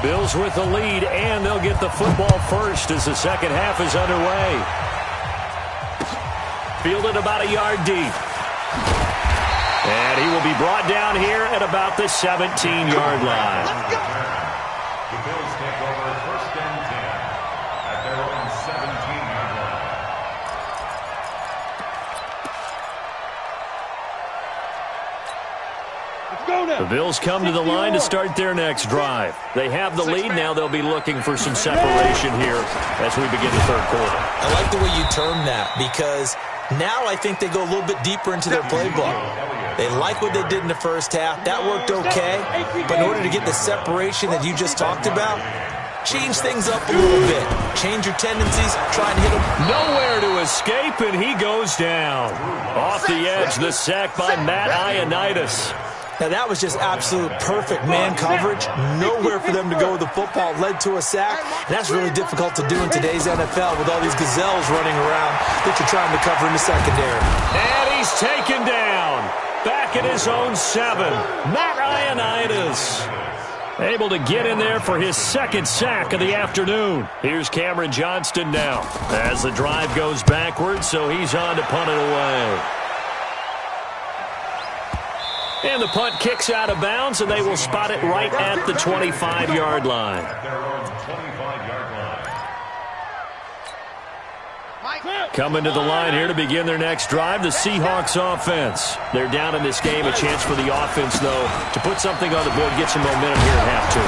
Bills with the lead, and they'll get the football first as the second half is underway. Fielded about a yard deep. And he will be brought down here at about the 17-yard line. The Bills take over first and 10 at their own 17-yard line. The Bills come to the line to start their next drive. They have the lead. Now they'll be looking for some separation here as we begin the third quarter. I like the way you term that because now I think they go a little bit deeper into their playbook. They like what they did in the first half. That worked okay. But in order to get the separation that you just talked about, change things up a little bit. Change your tendencies. Try and hit them. Nowhere to escape, and he goes down. Off the edge, the sack by Matt Ioannidis. Now, that was just absolute perfect man coverage. Nowhere for them to go with the football. Led to a sack. And that's really difficult to do in today's NFL with all these gazelles running around that you're trying to cover in the secondary. And he's taken down. Back at his own 7. Matt Ioannidis able to get in there for his second sack of the afternoon. Here's Cameron Johnston now as the drive goes backwards, so he's on to punt it away. And the punt kicks out of bounds, and they will spot it right at the 25-yard line. Coming to the line here to begin their next drive, the Seahawks offense. They're down in this game. A chance for the offense, though, to put something on the board, get some momentum here at half two.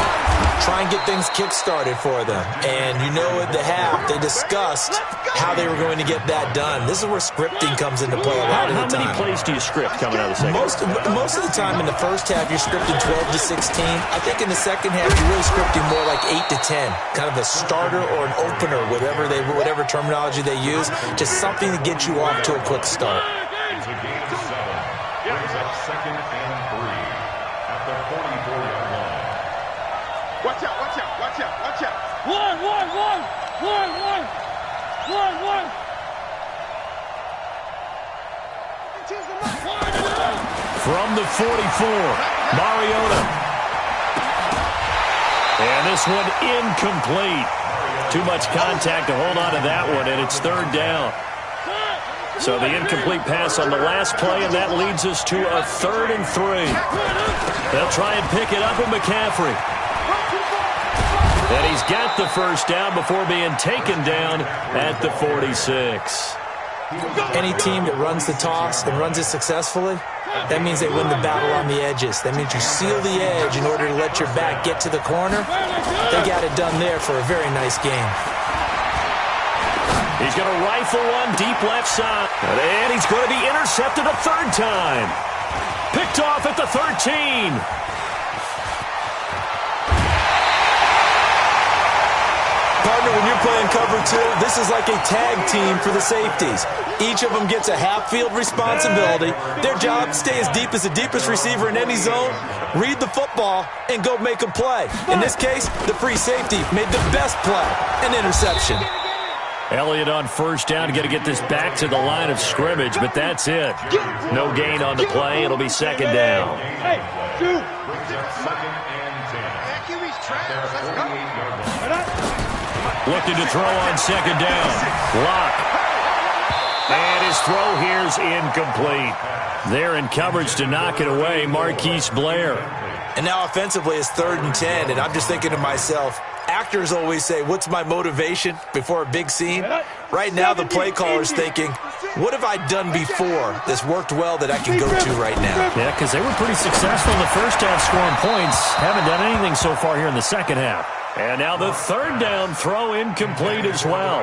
Try and get things kick-started for them. And you know at the half, they discussed how they were going to get that done. This is where scripting comes into play a lot of the time. How many plays do you script coming out of the second? Most of the time in the first half, you're scripting 12 to 16. I think in the second half, you're really scripting more like 8 to 10. Kind of a starter or an opener, whatever terminology they use. Just something to get you off to a quick start. Into game 7. Brings up second and 3 at the 44-yard line. Watch out, watch out, watch out, watch out. One. From the 44, Mariota. And this one incomplete. Too much contact to hold on to that one, and it's third down. So the incomplete pass on the last play, and that leads us to a 3rd and 3. They'll try and pick it up with McCaffrey. And he's got the first down before being taken down at the 46. Any team that runs the toss and runs it successfully, that means they win the battle on the edges. That means you seal the edge in order to let your back get to the corner. They got it done there for a very nice game. He's going to rifle one deep left side. And he's going to be intercepted a 3rd time. Picked off at the 13. Partner, when you're playing cover 2, this is like a tag team for the safeties. Each of them gets a half-field responsibility. Their job, stay as deep as the deepest receiver in any zone, read the football, and go make a play. In this case, the free safety made the best play, an interception. Elliott on first down, got to get this back to the line of scrimmage, but that's it. No gain on the play. It'll be second down. Hey, shoot. Brings up second and 10. QB's trash. Let's go. Looking to throw on second down. Lock. And his throw here's incomplete. They're in coverage to knock it away, Marquise Blair. And now offensively it's 3rd and 10, and I'm just thinking to myself, actors always say, what's my motivation before a big scene? Right now the play caller's thinking, what have I done before that's worked well that I can go to right now? Yeah, because they were pretty successful in the first half scoring points. Haven't done anything so far here in the second half. And now the 3rd down throw incomplete as well.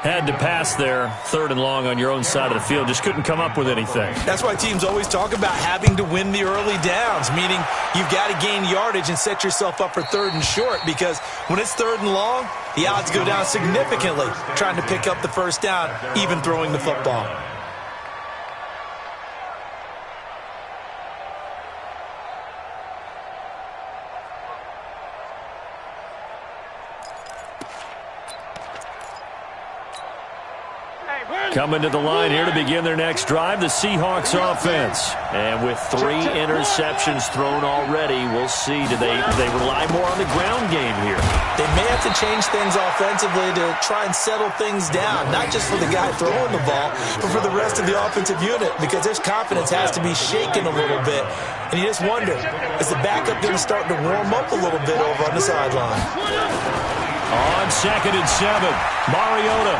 Had to pass there, 3rd and long on your own side of the field. Just couldn't come up with anything. That's why teams always talk about having to win the early downs, meaning you've got to gain yardage and set yourself up for 3rd and short, because when it's 3rd and long, the odds go down significantly trying to pick up the first down, even throwing the football. Coming to the line here to begin their next drive, the Seahawks offense. And with 3 interceptions thrown already, we'll see. Do they rely more on the ground game here? They may have to change things offensively to try and settle things down, not just for the guy throwing the ball, but for the rest of the offensive unit, because their confidence has to be shaken a little bit. And you just wonder, is the backup going to start to warm up a little bit over on the sideline? On 2nd and 7, Mariota.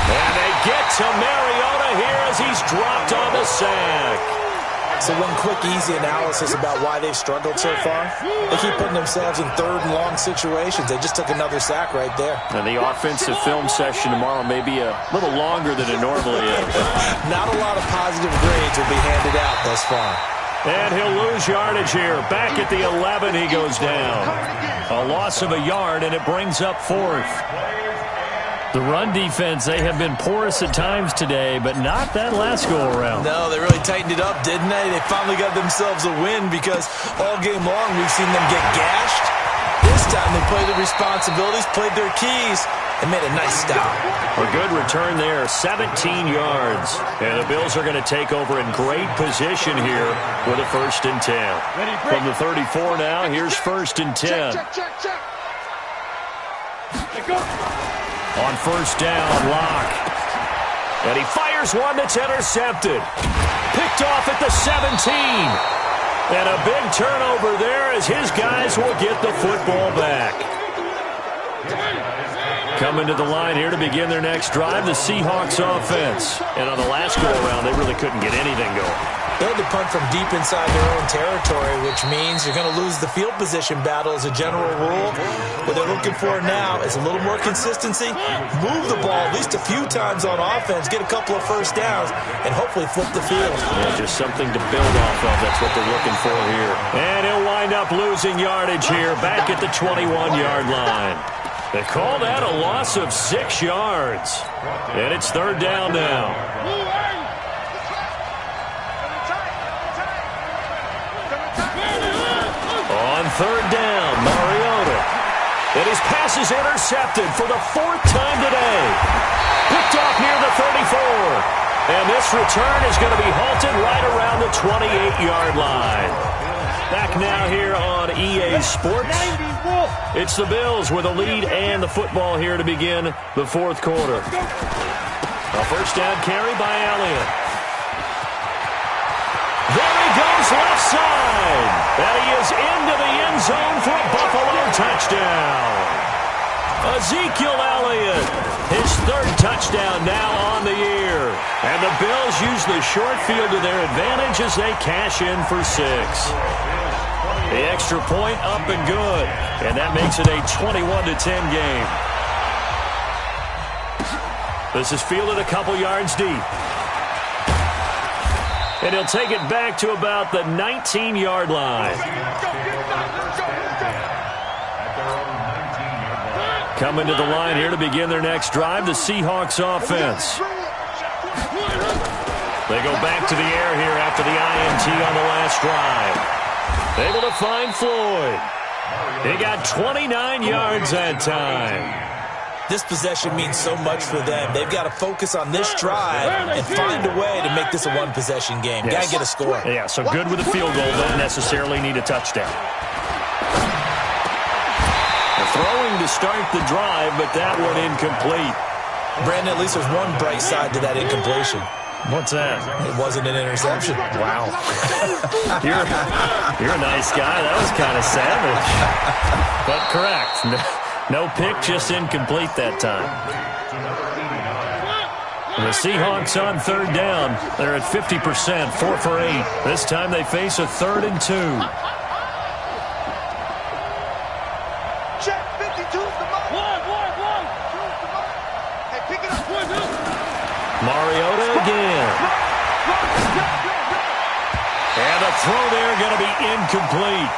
And they get to Mariota here as he's dropped on the sack. So one quick, easy analysis about why they've struggled so far. They keep putting themselves in 3rd and long situations. They just took another sack right there. And the offensive film session tomorrow may be a little longer than it normally is. Not a lot of positive grades will be handed out thus far. And he'll lose yardage here. Back at the 11, he goes down. A loss of a yard, and it brings up 4th. The run defense, they have been porous at times today, but not that last go-around. No, they really tightened it up, didn't they? They finally got themselves a win because all game long we've seen them get gashed. This time they played their responsibilities, played their keys, and made a nice stop. A good return there, 17 yards. And the Bills are going to take over in great position here with a 1st and 10. From the 34 now, here's 1st and 10. On 1st down, Locke. And he fires one that's intercepted. Picked off at the 17. And a big turnover there as his guys will get the football back. Coming to the line here to begin their next drive, the Seahawks offense. And on the last go-around, they really couldn't get anything going. They had to punt from deep inside their own territory, which means you're going to lose the field position battle as a general rule. What they're looking for now is a little more consistency, move the ball at least a few times on offense, get a couple of 1st downs, and hopefully flip the field. Yeah, just something to build off of. That's what they're looking for here. And he'll wind up losing yardage here back at the 21-yard line. They call that a loss of 6 yards. And it's 3rd down now. On 3rd down, Mariota. And his pass is intercepted for the 4th time today. Picked off near the 34. And this return is going to be halted right around the 28-yard line. Back now here on EA Sports. It's the Bills with a lead and the football here to begin the 4th quarter. A 1st down carry by Elliott. There he goes left side. And he is into the end zone for a Buffalo touchdown. Ezekiel Elliott, his 3rd touchdown now on the year. And the Bills use the short field to their advantage as they cash in for 6. The extra point up and good. And that makes it a 21-10 game. This is fielded a couple yards deep. And he'll take it back to about the 19-yard line. Coming to the line here to begin their next drive, the Seahawks offense. They go back to the air here after the INT on the last drive. Able to find Floyd. He got 29 yards that time. This possession means so much for them. They've got to focus on this drive and find a way to make this a one-possession game. Yes. Got to get a score. Yeah, so good with a field goal. Don't necessarily need a touchdown. Throwing to start the drive, but that one incomplete. Brandon, at least there's one bright side to that incompletion. What's that? It wasn't an interception. Wow. You're a nice guy. That was kind of savage. But correct. No pick, just incomplete that time. The Seahawks on 3rd down. They're at 50%, 4 for 8. This time they face a 3rd and 2. Check 52's the mark. One. Hey, pick it up. Mariota again. And the throw there going to be incomplete.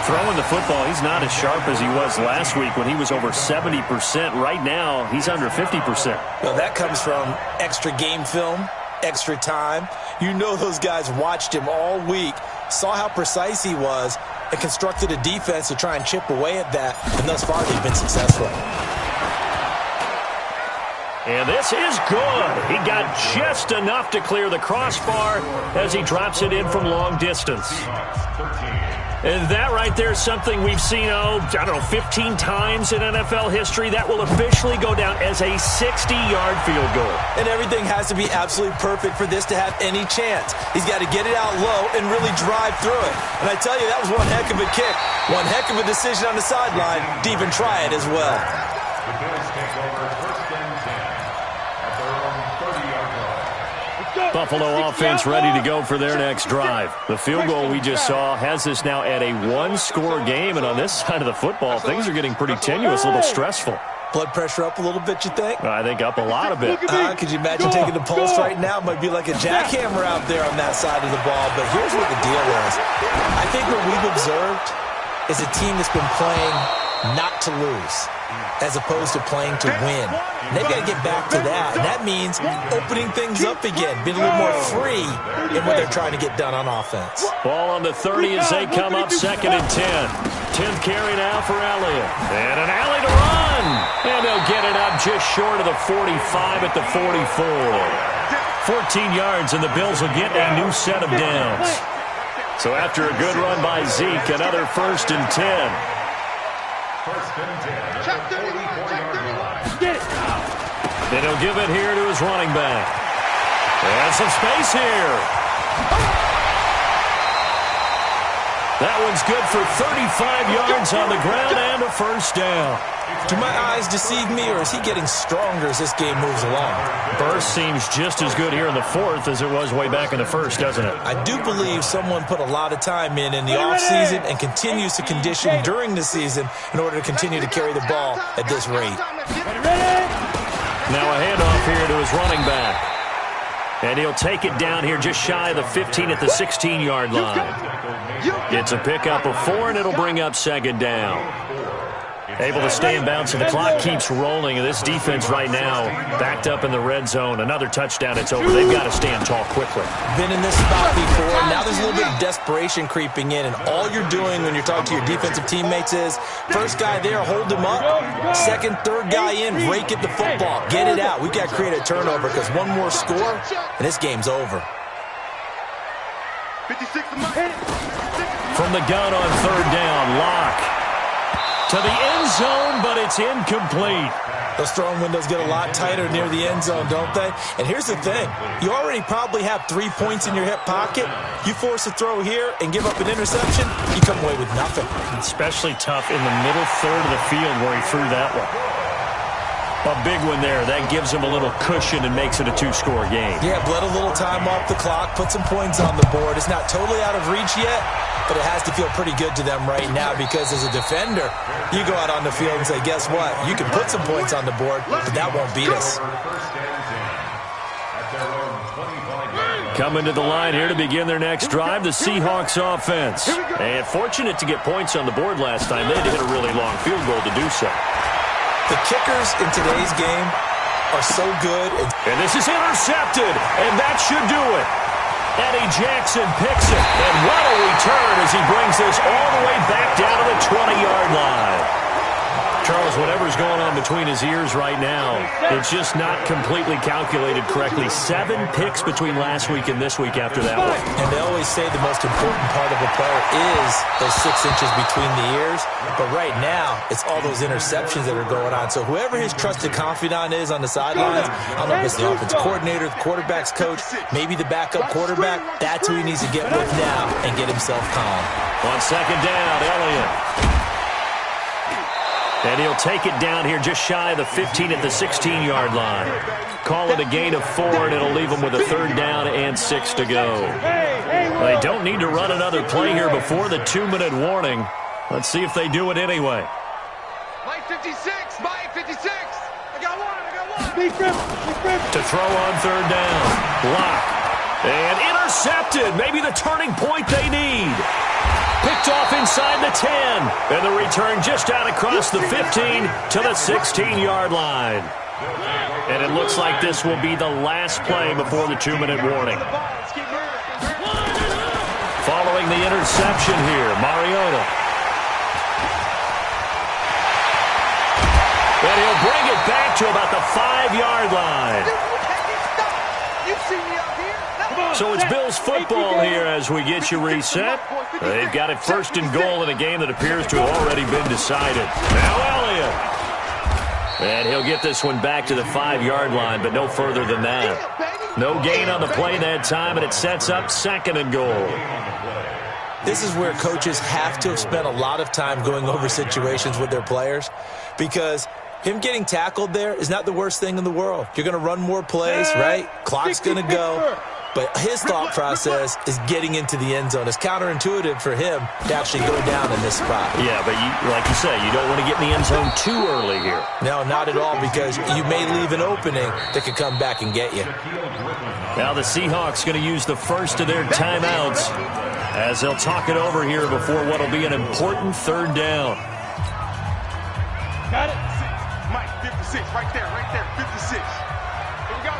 Throwing the football, he's not as sharp as he was last week when he was over 70%. Right now, he's under 50%. Well, that comes from extra game film, extra time. You know those guys watched him all week, saw how precise he was, and constructed a defense to try and chip away at that. And thus far, they've been successful. And this is good. He got just enough to clear the crossbar as he drops it in from long distance. And that right there is something we've seen, 15 times in NFL history. That will officially go down as a 60-yard field goal. And everything has to be absolutely perfect for this to have any chance. He's got to get it out low and really drive through it. And I tell you, that was one heck of a kick. One heck of a decision on the sideline to even try it as well. The Bills take over first and 10 at their own 30-yard line. Buffalo offense ready to go for their next drive. The field goal we just saw has us now at a one-score game, and on this side of the football, things are getting pretty tenuous, a little stressful. Blood pressure up a little bit, you think? I think up a lot of it. Could you imagine taking the pulse right now? It might be like a jackhammer out there on that side of the ball, but here's what the deal is. I think what we've observed is a team that's been playing not to lose, as opposed to playing to win. And they've got to get back to that, and that means opening things up again, being a little more free in what they're trying to get done on offense. Ball on the 30 as they come up 2nd and 10. 10th carry now for Elliott. And an alley to run. And they'll get it up just short of the 45 at the 44. 14 yards, and the Bills will get a new set of downs. So after a good run by Zeke, another 1st and 10. First and 10 at the 44-yard line. Then he'll give it here to his running back. And some space here. That one's good for 35 yards on the ground and a 1st down. Do my eyes deceive me, or is he getting stronger as this game moves along? Burst seems just as good here in the 4th as it was way back in the 1st, doesn't it? I do believe someone put a lot of time in the offseason and continues to condition during the season in order to continue to carry the ball at this rate. Now a handoff here to his running back. And he'll take it down here just shy of the 15 at the 16-yard line. It's a pickup of 4, and it'll bring up 2nd down. Able to stay in bounds, and the clock keeps rolling. And this defense right now backed up in the red zone. Another touchdown, it's over. They've got to stand tall quickly. Been in this spot before. Now there's a little bit of desperation creeping in, and all you're doing when you're talking to your defensive teammates is first guy there, hold him up. Second, third guy in, rake at the football. Get it out. We've got to create a turnover because one more score, and this game's over. From the gun on 3rd down, Locke. To the end zone, but it's incomplete. Those throwing windows get a lot tighter near the end zone, don't they? And here's the thing. You already probably have 3 points in your hip pocket. You force a throw here and give up an interception, you come away with nothing. Especially tough in the middle third of the field where he threw that one. A big one there. That gives him a little cushion and makes it a 2-score game. Yeah, bled a little time off the clock, put some points on the board. It's not totally out of reach yet, but it has to feel pretty good to them right now because as a defender, you go out on the field and say, guess what? You can put some points on the board, but that won't beat us. Coming to the line here to begin their next drive, the Seahawks offense. And fortunate to get points on the board last time. They had to hit a really long field goal to do so. The kickers in today's game are so good. And this is intercepted, and that should do it. Eddie Jackson picks it, and what a return as he brings this all the way back down to the 20-yard line. Charles, whatever's going on between his ears right now, it's just not completely calculated correctly. 7 picks between last week and this week after that one. And they always say the most important part of a player is those 6 inches between the ears. But right now, it's all those interceptions that are going on. So whoever his trusted confidant is on the sidelines, I don't know if it's the offensive coordinator, the quarterback's coach, maybe the backup quarterback, that's who he needs to get with now and get himself calm. On 2nd down, Elliott. And he'll take it down here just shy of the 15 at the 16-yard line. Call it a gain of 4, and it'll leave them with a 3rd down and 6 to go. They don't need to run another play here before the 2-minute warning. Let's see if they do it anyway. Mike 56, Mike 56. I got one. To throw on 3rd down. Block. And intercepted. Maybe the turning point they need. Picked off inside the 10. And the return just out across the 15 to the 16-yard line. And it looks like this will be the last play before the 2-minute warning. Following the interception here, Mariota. And he'll bring it back to about the 5-yard line. You see me out here? So it's Bills football here as we get you reset. They've got it first and goal in a game that appears to have already been decided. Now Elliott. And he'll get this one back to the 5-yard line, but no further than that. No gain on the play that time, and it sets up second and goal. This is where coaches have to have spent a lot of time going over situations with their players, because him getting tackled there is not the worst thing in the world. You're going to run more plays, right? Clock's going to go. But his thought process is getting into the end zone. It's counterintuitive for him to actually go down in this spot. Yeah, but like you say, you don't want to get in the end zone too early here. No, not at all, because you may leave an opening that could come back and get you. Now the Seahawks going to use the first of their timeouts as they'll talk it over here before what will be an important third down. Got it. Mike, 56, right there, 56. Here we go.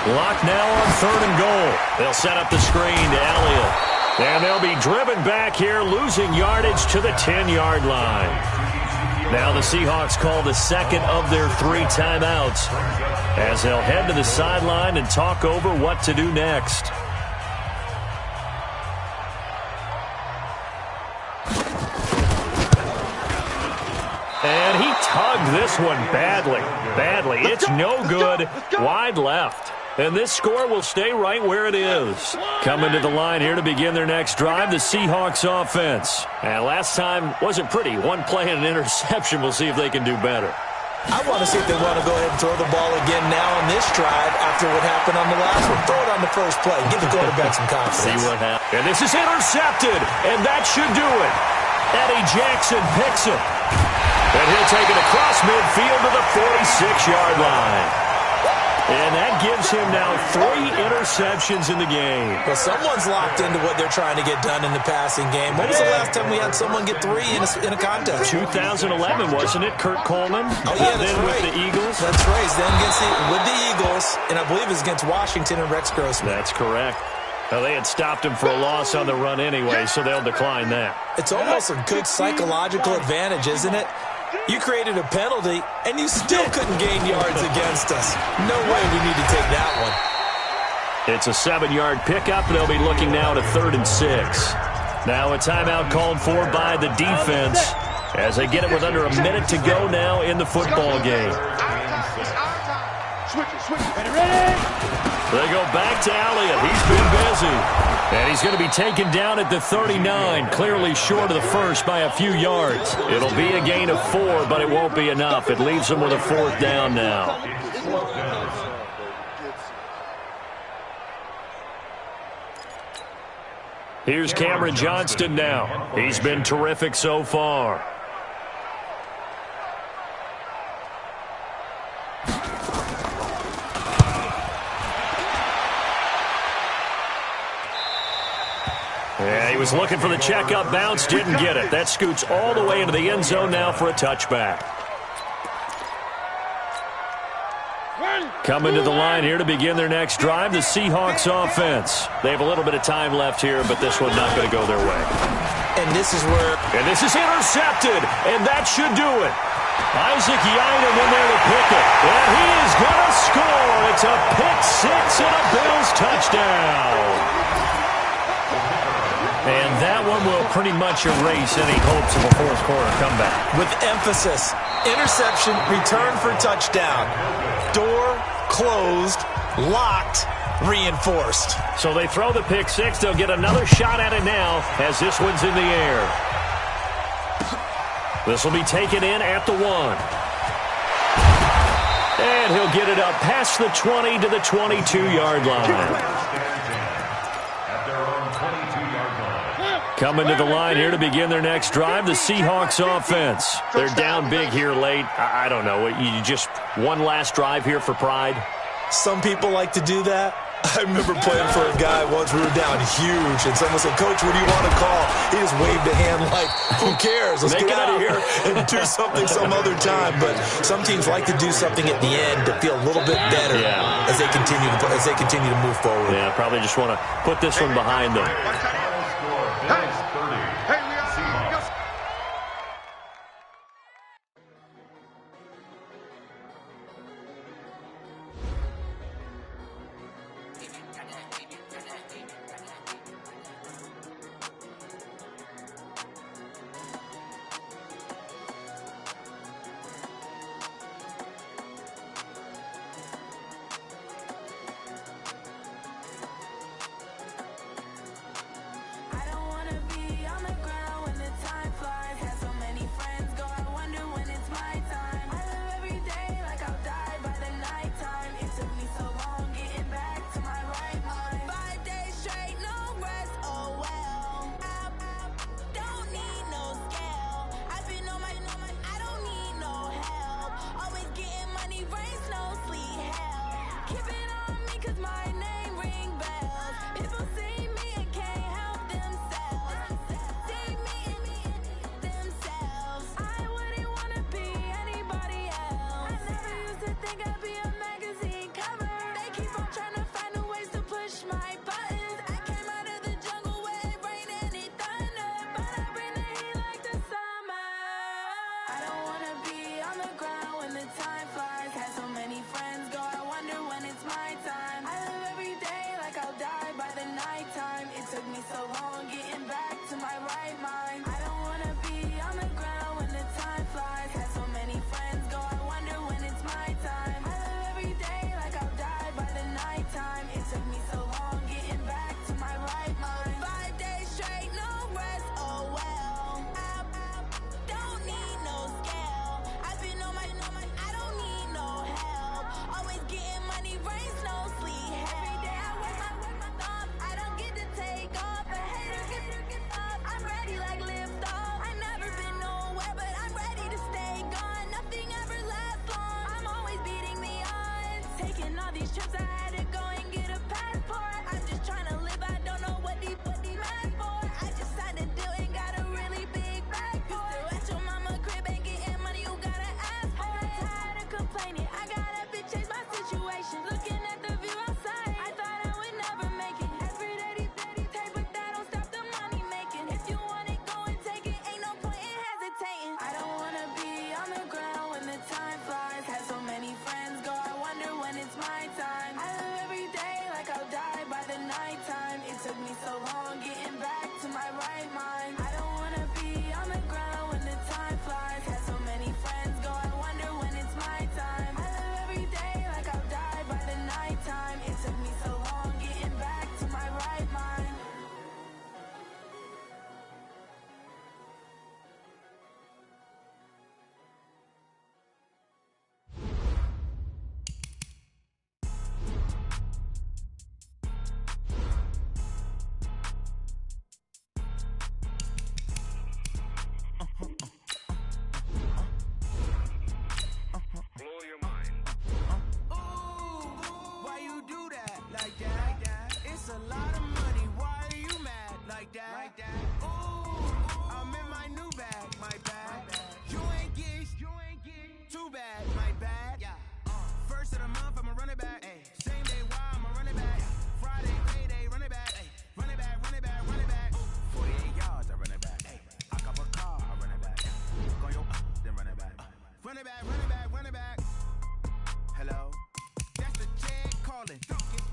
Lock now on third and goal. They'll set up the screen to Elliott. And they'll be driven back here, losing yardage to the 10-yard line. Now the Seahawks call the second of their 3 timeouts as they'll head to the sideline and talk over what to do next. And he tugged this one badly. It's no good. Wide left. And this score will stay right where it is. Coming to the line here to begin their next drive, the Seahawks offense. And last time wasn't pretty. One play and an interception. We'll see if they can do better. I want to see if they want to go ahead and throw the ball again now on this drive after what happened on the last one. Throw it on the first play. Give the quarterback some confidence. See what happens. And this is intercepted. And that should do it. Eddie Jackson picks it. And he'll take it across midfield to the 46-yard line. And that gives him now 3 interceptions in the game. Well, someone's locked into what they're trying to get done in the passing game. When was the last time we had someone get 3 in a contest? 2011, wasn't it? Kurt Coleman. Oh, yeah, that's then right. With the Eagles. That's right. Then with the Eagles, and I believe it's against Washington and Rex Grossman. That's correct. Well, they had stopped him for a loss on the run anyway, so they'll decline that. It's almost a good psychological advantage, isn't it? You created a penalty, and you still couldn't gain yards against us. No way we need to take that one. It's a 7-yard pickup. They'll be looking now to 3rd and 6. Now a timeout called for by the defense as they get it with under a minute to go now in the football game. They go back to Elliott. He's been busy. And he's going to be taken down at the 39, clearly short of the first by a few yards. It'll be a gain of 4, but it won't be enough. It leaves them with a 4th down now. Here's Cameron Johnston now. He's been terrific so far. Yeah, he was looking for the checkup bounce, didn't get it. That scoots all the way into the end zone now for a touchback. Coming to the line here to begin their next drive, the Seahawks offense. They have a little bit of time left here, but this one's not going to go their way. And this is intercepted, and that should do it. Isaac Yianum in there to pick it, and he is going to score. It's a pick 6 and a Bills touchdown. And that one will pretty much erase any hopes of a fourth-quarter comeback. With emphasis, interception, return for touchdown. Door closed, locked, reinforced. So they throw the pick 6. They'll get another shot at it now as this one's in the air. This will be taken in at the 1. And he'll get it up past the 20 to the 22-yard line. Coming to the line here to begin their next drive, the Seahawks offense. They're down big here late. I don't know. You just one last drive here for pride? Some people like to do that. I remember playing for a guy once. We were down huge, and someone said, "Coach, what do you want to call?" He just waved a hand like, "Who cares? Let's get out of here and do something some other time." But some teams like to do something at the end to feel a little bit better as they continue to move forward. Yeah, probably just want to put this one behind them. a lot of money, why are you mad like that? Ooh, I'm in my new bag, my bad. You ain't get too bad, my bad. First of the month, I'ma run it back. Same day, why I'ma run it back. Friday, payday, run it back. Run it back, run it back, run it back. 48 yards, I run it back. I cop a car, I run it back. Go yo, then run it back. Run it back, run it back, run it back. Hello? That's the check calling.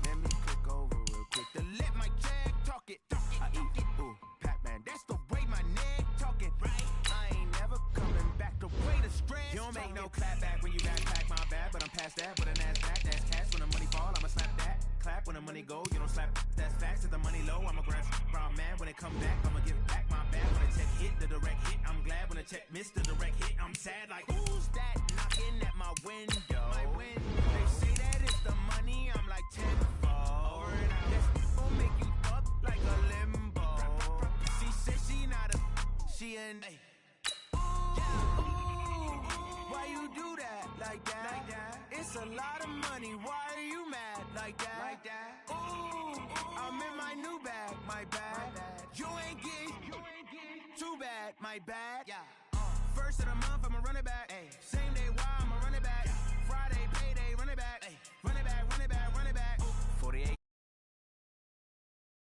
Let me click over real quick to let my check talk it. I eat it, ooh, Pac-Man. That's the way my neck talking. Right? I ain't never coming back the way the stress. You don't make no clap back when you backpack my bad, but I'm past that with an ass back. That's cash when the money fall, I'ma slap that. Clap when the money go, you don't slap. That's facts. If the money low, I'ma grab brown man. When it come back, I'ma give back my bad. When the check hit, the direct hit. I'm glad when the check missed the direct hit. I'm sad like, who's that knocking at my window? They say that it's the money, I'm like tenfold. That's gon' make you up like a limbo. She said she not a, she an why you do that like that? It's a lot of money, why are you mad like that? Ooh, I'm in my new bag, my bad. You ain't get too bad, my bad. First of the month, I'ma run it back. Same day, why I'ma run it back. Friday, payday, run it back.